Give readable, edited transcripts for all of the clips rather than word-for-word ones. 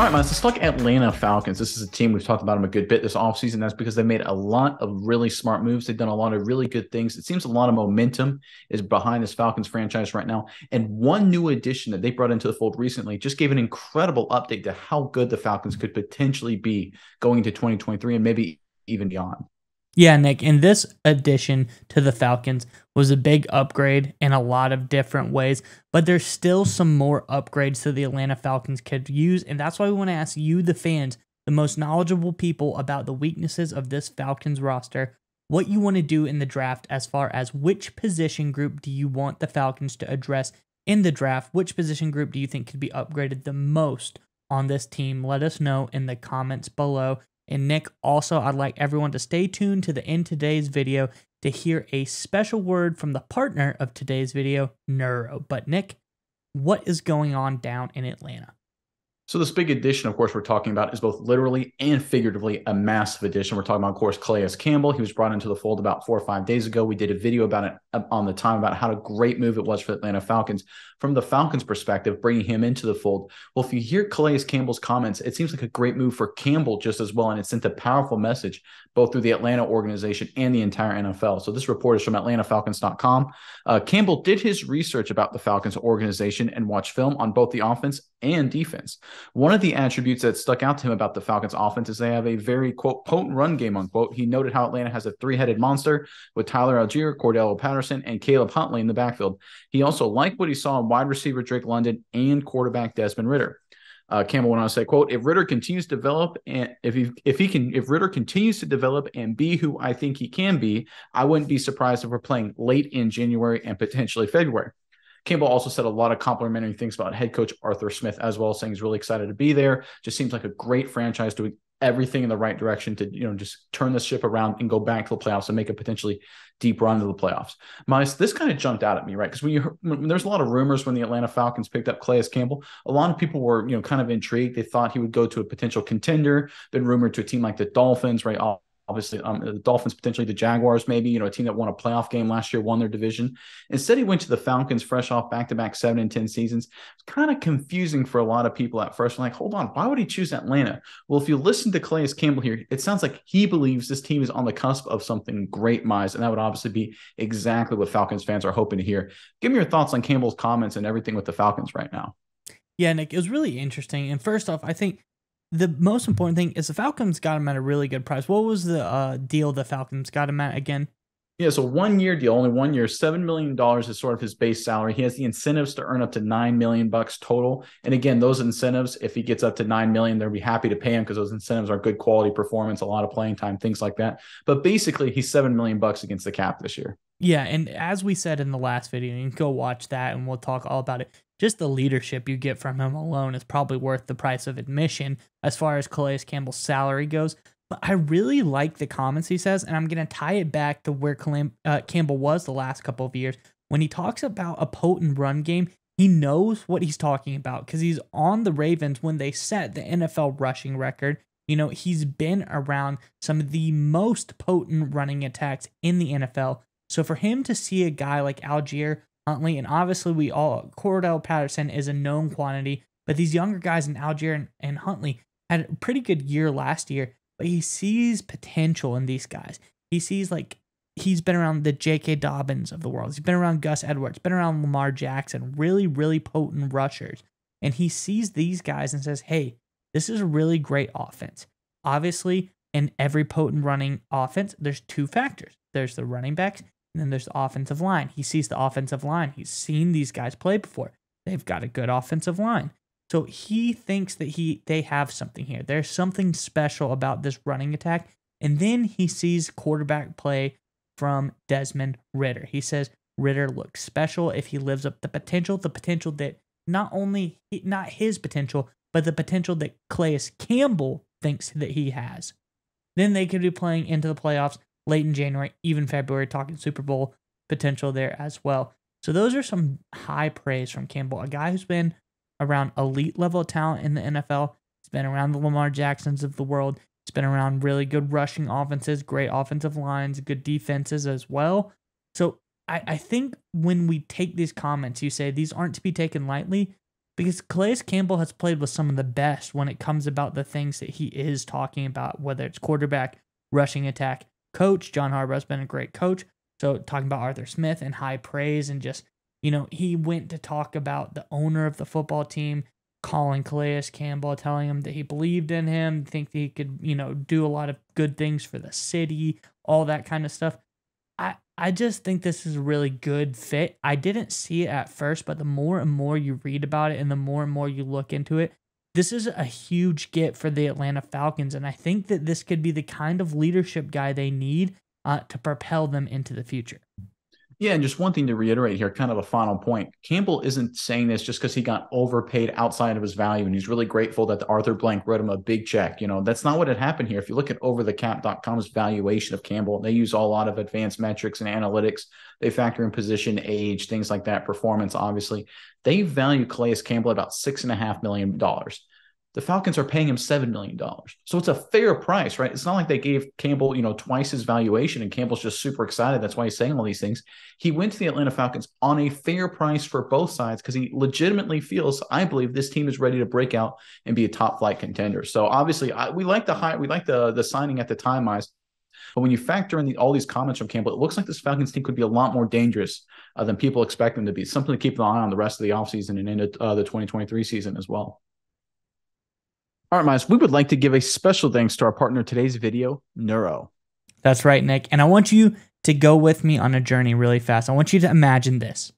All right, man. So let's talk Atlanta Falcons. This is a team we've talked about them a good bit this offseason. That's because they made a lot of really smart moves. They've done a lot of really good things. It seems a lot of momentum is behind this Falcons franchise right now. And one new addition that they brought into the fold recently just gave an incredible update to how good the Falcons could potentially be going into 2023 and maybe even beyond. Yeah, Nick, and this addition to the Falcons was a big upgrade in a lot of different ways, but there's still some more upgrades that the Atlanta Falcons could use, and that's why we want to ask you, the fans, the most knowledgeable people about the weaknesses of this Falcons roster, what you want to do in the draft as far as which position group do you want the Falcons to address in the draft, which position group do you think could be upgraded the most on this team? Let us know in the comments below. And Nick, also, I'd like everyone to stay tuned to the end of today's video to hear a special word from the partner of today's video, Neuro. But Nick, what is going on down in Atlanta? So this big addition, of course, we're talking about is both literally and figuratively a massive addition. We're talking about, of course, Calais Campbell. He was brought into the fold about 4 or 5 days ago. We did a video about it on the time about how a great move it was for the Atlanta Falcons. From the Falcons' perspective, bringing him into the fold, well, if you hear Calais Campbell's comments, it seems like a great move for Campbell just as well, and it sent a powerful message both through the Atlanta organization and the entire NFL. So this report is from AtlantaFalcons.com. Campbell did his research about the Falcons organization and watched film on both the offense and defense. One of the attributes that stuck out to him about the Falcons offense is they have a very, quote, potent run game, unquote. He noted how Atlanta has a three-headed monster with Tyler Algier, Cordell Patterson, and Caleb Huntley in the backfield. He also liked what he saw in wide receiver Drake London and quarterback Desmond Ridder. Campbell went on to say, quote, if Ridder continues to develop and if Ridder continues to develop and be who I think he can be, I wouldn't be surprised if we're playing late in January and potentially February. Campbell also said a lot of complimentary things about head coach Arthur Smith as well, saying he's really excited to be there. Just seems like a great franchise doing everything in the right direction to, just turn the ship around and go back to the playoffs and make a potentially deep run to the playoffs. Miles, this kind of jumped out at me, right? Because when there's a lot of rumors when the Atlanta Falcons picked up Calais Campbell, a lot of people were, kind of intrigued. They thought he would go to a potential contender, been rumored to a team like the Dolphins, right? Obviously, the Dolphins, potentially the Jaguars, maybe, a team that won a playoff game last year, won their division. Instead, he went to the Falcons fresh off back-to-back 7 and 10 seasons. It's kind of confusing for a lot of people at first. Like, hold on, why would he choose Atlanta? Well, if you listen to Calais Campbell here, it sounds like he believes this team is on the cusp of something great, Mize, and that would obviously be exactly what Falcons fans are hoping to hear. Give me your thoughts on Campbell's comments and everything with the Falcons right now. Yeah, Nick, it was really interesting. And first off, I think the most important thing is the Falcons got him at a really good price. What was the deal the Falcons got him at again? Yeah, so 1 year deal, only 1 year, $7 million is sort of his base salary. He has the incentives to earn up to $9 million total. And again, those incentives, if he gets up to $9 million, they'll be happy to pay him because those incentives are good quality performance, a lot of playing time, things like that. But basically, he's $7 million against the cap this year. Yeah, and as we said in the last video, you can go watch that and we'll talk all about it. Just the leadership you get from him alone is probably worth the price of admission as far as Calais Campbell's salary goes. But I really like the comments he says, and I'm going to tie it back to where Campbell was the last couple of years. When he talks about a potent run game, he knows what he's talking about because he's on the Ravens when they set the NFL rushing record. He's been around some of the most potent running attacks in the NFL. So for him to see a guy like Algier, Huntley, and obviously Cordell Patterson is a known quantity, but these younger guys in Algier and Huntley had a pretty good year last year, but he sees potential in these guys. He sees he's been around the J.K. Dobbins of the world. He's been around Gus Edwards, been around Lamar Jackson, really, really potent rushers. And he sees these guys and says, hey, this is a really great offense. Obviously, in every potent running offense, there's two factors. There's the running backs, and then there's the offensive line. He sees the offensive line. He's seen these guys play before. They've got a good offensive line. So he thinks that they have something here. There's something special about this running attack. And then he sees quarterback play from Desmond Ridder. He says Ridder looks special if he lives up the potential that not his potential, but the potential that Calais Campbell thinks that he has. Then they could be playing into the playoffs late in January, even February, talking Super Bowl potential there as well. So those are some high praise from Campbell, a guy who's been around elite level talent in the NFL. He's been around the Lamar Jacksons of the world. He's been around really good rushing offenses, great offensive lines, good defenses as well. So I think when we take these comments, you say these aren't to be taken lightly because Calais Campbell has played with some of the best when it comes about the things that he is talking about, whether it's quarterback, rushing attack, coach. John Harbaugh's been a great coach. So talking about Arthur Smith and high praise, and just, he went to talk about the owner of the football team, calling Calais Campbell, telling him that he believed in him, think that he could, do a lot of good things for the city, all that kind of stuff. I just think this is a really good fit. I didn't see it at first, but the more and more you read about it and the more and more you look into it, this is a huge get for the Atlanta Falcons. And I think that this could be the kind of leadership guy they need to propel them into the future. Yeah, and just one thing to reiterate here, kind of a final point. Campbell isn't saying this just because he got overpaid outside of his value, and he's really grateful that the Arthur Blank wrote him a big check. That's not what had happened here. If you look at overthecap.com's valuation of Campbell, they use a lot of advanced metrics and analytics. They factor in position, age, things like that, performance, obviously. They value Calais Campbell at about $6.5 million. The Falcons are paying him $7 million. So it's a fair price, right? It's not like they gave Campbell, twice his valuation and Campbell's just super excited. That's why he's saying all these things. He went to the Atlanta Falcons on a fair price for both sides because he legitimately feels, I believe, this team is ready to break out and be a top flight contender. So obviously we like the signing at the time, Mize. But when you factor in all these comments from Campbell, it looks like this Falcons team could be a lot more dangerous than people expect them to be. Something to keep an eye on the rest of the offseason and into the 2023 season as well. All right, Miles, we would like to give a special thanks to our partner in today's video, Neuro. That's right, Nick. And I want you to go with me on a journey really fast. I want you to imagine this.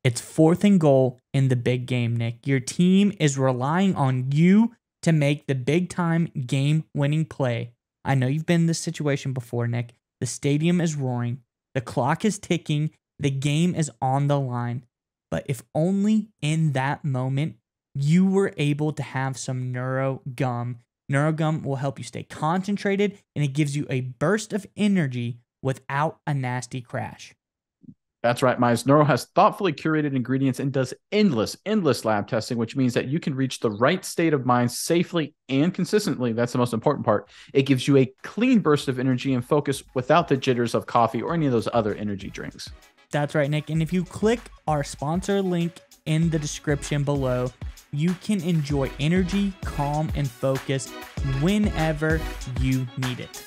It's 4th and goal in the big game, Nick. Your team is relying on you to make the big-time game-winning play. I know you've been in this situation before, Nick. The stadium is roaring. The clock is ticking. The game is on the line. But if only in that moment you were able to have some Neuro Gum. Neuro Gum will help you stay concentrated, and it gives you a burst of energy without a nasty crash. That's right, Mize. Neuro has thoughtfully curated ingredients and does endless lab testing, which means that you can reach the right state of mind safely and consistently. That's the most important part. It gives you a clean burst of energy and focus without the jitters of coffee or any of those other energy drinks. That's right, Nick. And if you click our sponsor link in the description below, you can enjoy energy, calm, and focus whenever you need it.